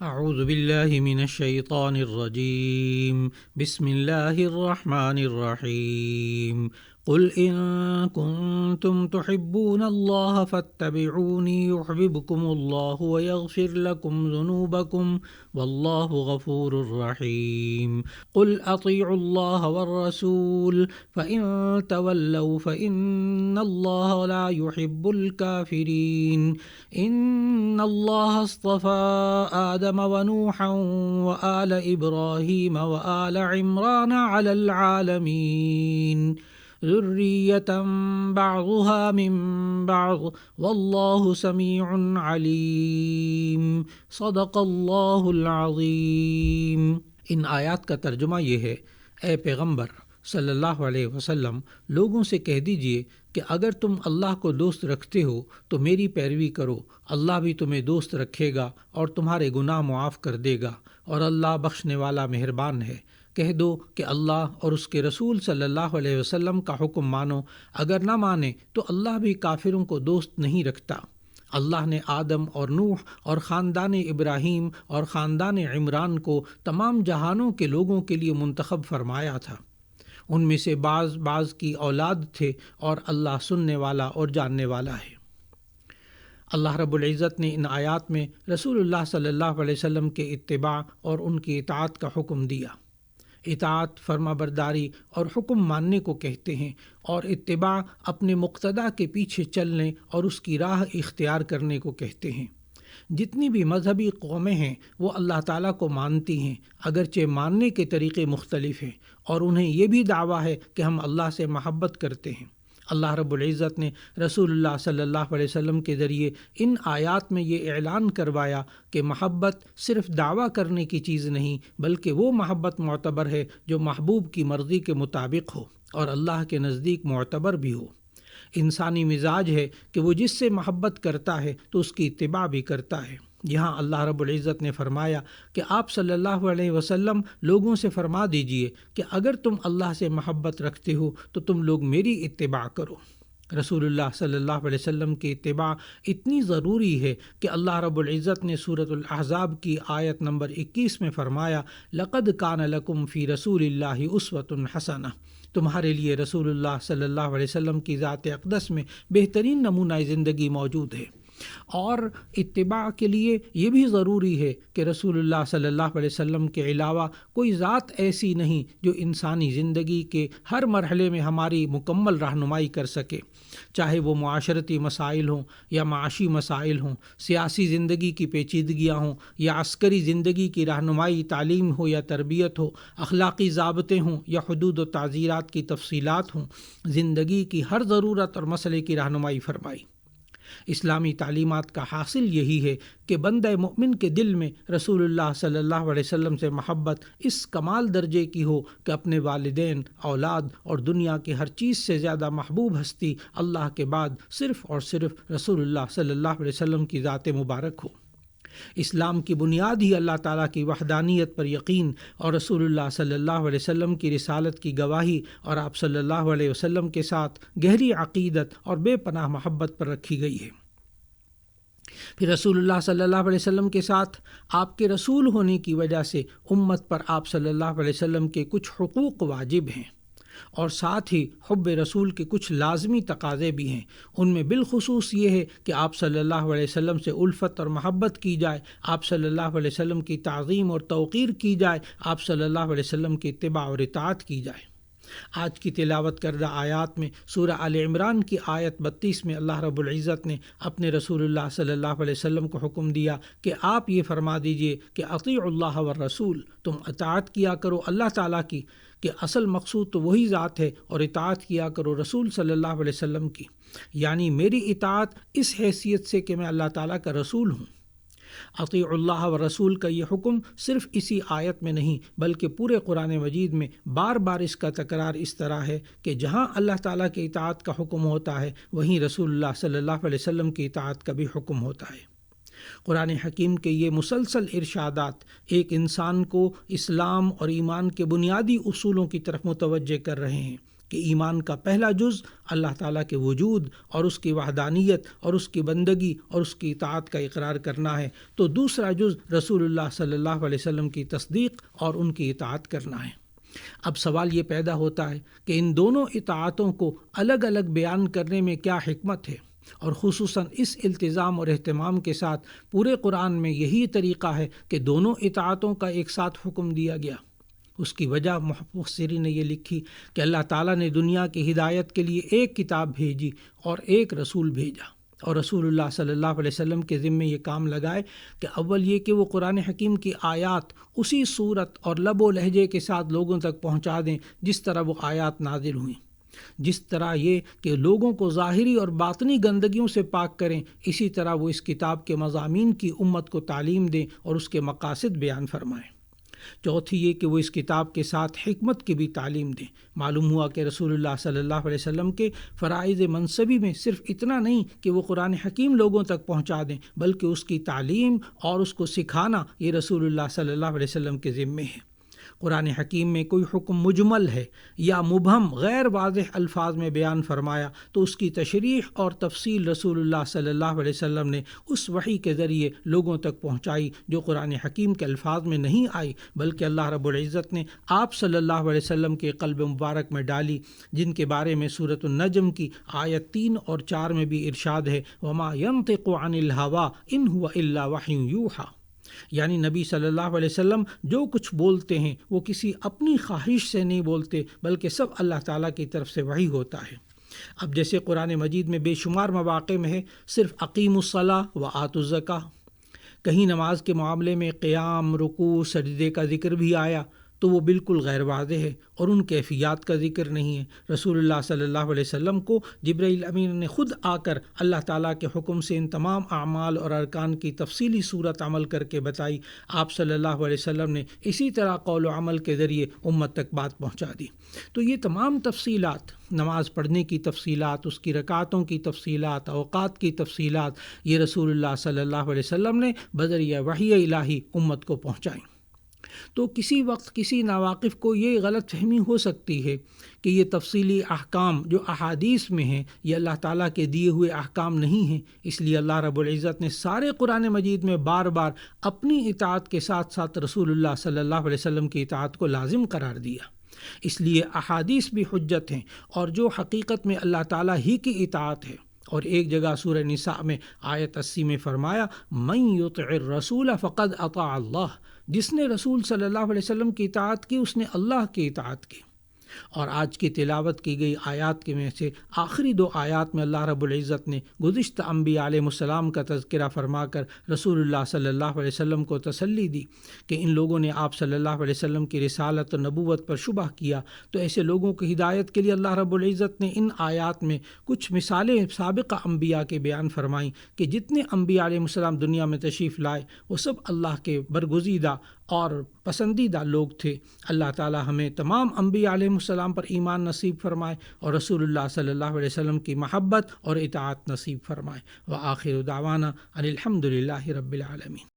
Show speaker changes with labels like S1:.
S1: اعوذ باللہ من الشیطان الرجیم بسم اللہ الرحمن الرحیم قل ان کنتم تحبون اللہ فاتبعونی یحببکم اللہ ویغفر لکم ذنوبکم واللہ غفور رحیم قل اطیعوا اللہ والرسول فإن تولوا فإن اللہ لا يحب الكافرین ان اللہ اصطفى آدم ونوحا وآل ابراہیم وآل عمران علی العالمین ذریۃ بعضها من بعض واللہ سمیع علیم صدق اللہ العظیم۔ ان آیات کا ترجمہ یہ ہے، اے پیغمبر صلی اللہ علیہ وسلم، لوگوں سے کہہ دیجئے کہ اگر تم اللہ کو دوست رکھتے ہو تو میری پیروی کرو، اللہ بھی تمہیں دوست رکھے گا اور تمہارے گناہ معاف کر دے گا، اور اللہ بخشنے والا مہربان ہے۔ کہہ دو کہ اللہ اور اس کے رسول صلی اللہ علیہ وسلم کا حکم مانو، اگر نہ مانے تو اللہ بھی کافروں کو دوست نہیں رکھتا۔ اللہ نے آدم اور نوح اور خاندان ابراہیم اور خاندان عمران کو تمام جہانوں کے لوگوں کے لیے منتخب فرمایا تھا۔ ان میں سے بعض کی اولاد تھے، اور اللہ سننے والا اور جاننے والا ہے۔ اللہ رب العزت نے ان آیات میں رسول اللہ صلی اللہ علیہ وسلم کے اتباع اور ان کی اطاعت کا حکم دیا۔ اطاعت فرما برداری اور حکم ماننے کو کہتے ہیں، اور اتباع اپنے مقتدا کے پیچھے چلنے اور اس کی راہ اختیار کرنے کو کہتے ہیں۔ جتنی بھی مذہبی قومیں ہیں وہ اللہ تعالیٰ کو مانتی ہیں، اگرچہ ماننے کے طریقے مختلف ہیں، اور انہیں یہ بھی دعویٰ ہے کہ ہم اللہ سے محبت کرتے ہیں۔ اللہ رب العزت نے رسول اللہ صلی اللہ علیہ وسلم کے ذریعے ان آیات میں یہ اعلان کروایا کہ محبت صرف دعویٰ کرنے کی چیز نہیں، بلکہ وہ محبت معتبر ہے جو محبوب کی مرضی کے مطابق ہو اور اللہ کے نزدیک معتبر بھی ہو۔ انسانی مزاج ہے کہ وہ جس سے محبت کرتا ہے تو اس کی اتباع بھی کرتا ہے۔ یہاں اللہ رب العزت نے فرمایا کہ آپ صلی اللہ علیہ وسلم لوگوں سے فرما دیجئے کہ اگر تم اللہ سے محبت رکھتے ہو تو تم لوگ میری اتباع کرو۔ رسول اللہ صلی اللہ علیہ وسلم کی اتباع اتنی ضروری ہے کہ اللہ رب العزت نے سورۃ الاحزاب کی آیت نمبر 21 میں فرمایا، لَقَدْ كَانَ لَكُمْ فِي رَسُولِ اللَّهِ أُسْوَةٌ حَسَنَةٌ، تمہارے لیے رسول اللہ صلی اللہ علیہ وسلم کی ذات اقدس میں بہترین نمونہ زندگی موجود ہے۔ اور اتباع کے لیے یہ بھی ضروری ہے کہ رسول اللہ صلی اللہ علیہ وسلم کے علاوہ کوئی ذات ایسی نہیں جو انسانی زندگی کے ہر مرحلے میں ہماری مکمل رہنمائی کر سکے، چاہے وہ معاشرتی مسائل ہوں یا معاشی مسائل ہوں، سیاسی زندگی کی پیچیدگیاں ہوں یا عسکری زندگی کی رہنمائی، تعلیم ہو یا تربیت ہو، اخلاقی ضابطے ہوں یا حدود و تعزیرات کی تفصیلات ہوں، زندگی کی ہر ضرورت اور مسئلے کی رہنمائی فرمائی۔ اسلامی تعلیمات کا حاصل یہی ہے کہ بندہ مومن کے دل میں رسول اللہ صلی اللہ علیہ وسلم سے محبت اس کمال درجے کی ہو کہ اپنے والدین، اولاد اور دنیا کی ہر چیز سے زیادہ محبوب ہستی اللہ کے بعد صرف اور صرف رسول اللہ صلی اللہ علیہ وسلم کی ذات مبارک ہو۔ اسلام کی بنیاد ہی اللہ تعالیٰ کی وحدانیت پر یقین اور رسول اللہ صلی اللہ علیہ وسلم کی رسالت کی گواہی اور آپ صلی اللہ علیہ وسلم کے ساتھ گہری عقیدت اور بے پناہ محبت پر رکھی گئی ہے۔ پھر رسول اللہ صلی اللہ علیہ وسلم کے ساتھ آپ کے رسول ہونے کی وجہ سے امت پر آپ صلی اللہ علیہ وسلم کے کچھ حقوق واجب ہیں، اور ساتھ ہی حب رسول کے کچھ لازمی تقاضے بھی ہیں۔ ان میں بالخصوص یہ ہے کہ آپ صلی اللہ علیہ وسلم سے الفت اور محبت کی جائے، آپ صلی اللہ علیہ وسلم کی تعظیم اور توقیر کی جائے، آپ صلی اللہ علیہ وسلم کی اتباع اور اطاعت کی جائے۔ آج کی تلاوت کردہ آیات میں سورہ آل عمران کی آیت 32 میں اللہ رب العزت نے اپنے رسول اللہ صلی اللہ علیہ وسلم کو حکم دیا کہ آپ یہ فرما دیجئے کہ اطیعوا اللہ والرسول، تم اطاعت کیا کرو اللہ تعالیٰ کی، کہ اصل مقصود تو وہی ذات ہے، اور اطاعت کیا کرو رسول صلی اللہ علیہ وسلم کی، یعنی میری اطاعت اس حیثیت سے کہ میں اللہ تعالیٰ کا رسول ہوں۔ اطیعوا اللہ و رسول کا یہ حکم صرف اسی آیت میں نہیں بلکہ پورے قرآن مجید میں بار بار اس کا تکرار اس طرح ہے کہ جہاں اللہ تعالیٰ کی اطاعت کا حکم ہوتا ہے وہیں رسول اللہ صلی اللہ علیہ وسلم کی اطاعت کا بھی حکم ہوتا ہے۔ قرآن حکیم کے یہ مسلسل ارشادات ایک انسان کو اسلام اور ایمان کے بنیادی اصولوں کی طرف متوجہ کر رہے ہیں۔ کہ ایمان کا پہلا جز اللہ تعالیٰ کے وجود اور اس کی وحدانیت اور اس کی بندگی اور اس کی اطاعت کا اقرار کرنا ہے، تو دوسرا جز رسول اللہ صلی اللہ علیہ وسلم کی تصدیق اور ان کی اطاعت کرنا ہے۔ اب سوال یہ پیدا ہوتا ہے کہ ان دونوں اطاعتوں کو الگ الگ بیان کرنے میں کیا حکمت ہے، اور خصوصاً اس التزام اور اہتمام کے ساتھ پورے قرآن میں یہی طریقہ ہے کہ دونوں اطاعتوں کا ایک ساتھ حکم دیا گیا۔ اس کی وجہ مفسرین نے یہ لکھی کہ اللہ تعالیٰ نے دنیا کی ہدایت کے لیے ایک کتاب بھیجی اور ایک رسول بھیجا، اور رسول اللہ صلی اللہ علیہ وسلم کے ذمے یہ کام لگائے کہ اول یہ کہ وہ قرآن حکیم کی آیات اسی صورت اور لب و لہجے کے ساتھ لوگوں تک پہنچا دیں جس طرح وہ آیات نازل ہوئیں، جس طرح یہ کہ لوگوں کو ظاہری اور باطنی گندگیوں سے پاک کریں، اسی طرح وہ اس کتاب کے مضامین کی امت کو تعلیم دیں اور اس کے مقاصد بیان فرمائیں۔ چوتھی یہ کہ وہ اس کتاب کے ساتھ حکمت کی بھی تعلیم دیں۔ معلوم ہوا کہ رسول اللہ صلی اللہ علیہ وسلم کے فرائض منصبی میں صرف اتنا نہیں کہ وہ قرآن حکیم لوگوں تک پہنچا دیں، بلکہ اس کی تعلیم اور اس کو سکھانا یہ رسول اللہ صلی اللہ علیہ وسلم کے ذمے ہے۔ قرآن حکیم میں کوئی حکم مجمل ہے یا مبہم غیر واضح الفاظ میں بیان فرمایا تو اس کی تشریح اور تفصیل رسول اللہ صلی اللہ علیہ وسلم نے اس وحی کے ذریعے لوگوں تک پہنچائی جو قرآن حکیم کے الفاظ میں نہیں آئی، بلکہ اللہ رب العزت نے آپ صلی اللہ علیہ وسلم کے قلب مبارک میں ڈالی، جن کے بارے میں سورۃ النجم کی آیت 3 اور 4 میں بھی ارشاد ہے وَمَا يَنطِقُ عَنِ الْهَوَىٰ إِنْ هُوَ إِلَّا وَحْيٌ يُوحَىٰ، یعنی نبی صلی اللہ علیہ وسلم جو کچھ بولتے ہیں وہ کسی اپنی خواہش سے نہیں بولتے، بلکہ سب اللہ تعالیٰ کی طرف سے وحی ہوتا ہے۔ اب جیسے قرآن مجید میں بے شمار مواقع میں ہے صرف اقیموا الصلاۃ وآتوا الزکاۃ، کہیں نماز کے معاملے میں قیام، رکوع، سجدے کا ذکر بھی آیا تو وہ بالکل غیر واضح ہے اور ان کیفیات کا ذکر نہیں ہے۔ رسول اللہ صلی اللہ علیہ وسلم کو جبرائیل امین نے خود آ کر اللہ تعالیٰ کے حکم سے ان تمام اعمال اور ارکان کی تفصیلی صورت عمل کر کے بتائی۔ آپ صلی اللہ علیہ وسلم نے اسی طرح قول و عمل کے ذریعے امت تک بات پہنچا دی۔ تو یہ تمام تفصیلات، نماز پڑھنے کی تفصیلات، اس کی رکعتوں کی تفصیلات، اوقات کی تفصیلات، یہ رسول اللہ صلی اللہ علیہ وسلم نے بذریعہ وحی الہی امت کو پہنچائیں۔ تو کسی وقت کسی ناواقف کو یہ غلط فہمی ہو سکتی ہے کہ یہ تفصیلی احکام جو احادیث میں ہیں یہ اللہ تعالیٰ کے دیے ہوئے احکام نہیں ہیں، اس لیے اللہ رب العزت نے سارے قرآن مجید میں بار بار اپنی اطاعت کے ساتھ ساتھ رسول اللہ صلی اللہ علیہ وسلم کی اطاعت کو لازم قرار دیا۔ اس لیے احادیث بھی حجت ہیں، اور جو حقیقت میں اللہ تعالیٰ ہی کی اطاعت ہے۔ اور ایک جگہ سورہ نساء میں آیت 80 میں فرمایا من یطع الرسول فقد اطاع اللہ، جس نے رسول صلی اللہ علیہ وسلم کی اطاعت کی اس نے اللہ کی اطاعت کی۔ اور آج کی تلاوت کی گئی آیات کے میں سے آخری 2 آیات میں اللہ رب العزت نے گزشتہ انبیاء علیہ السلام کا تذکرہ فرما کر رسول اللہ صلی اللہ علیہ وسلم کو تسلی دی کہ ان لوگوں نے آپ صلی اللہ علیہ وسلم کی رسالت و نبوت پر شبہ کیا، تو ایسے لوگوں کی ہدایت کے لیے اللہ رب العزت نے ان آیات میں کچھ مثالیں سابقہ انبیاء کے بیان فرمائیں کہ جتنے انبیاء علیہ السلام دنیا میں تشریف لائے وہ سب اللہ کے برگزیدہ اور پسندیدہ لوگ تھے۔ اللہ تعالی ہمیں تمام انبیاء علیہ السلام پر ایمان نصیب فرمائے اور رسول اللہ صلی اللہ علیہ وسلم کی محبت اور اطاعت نصیب فرمائے۔ وآخر دعوانا ان الحمد للہ رب العالمین۔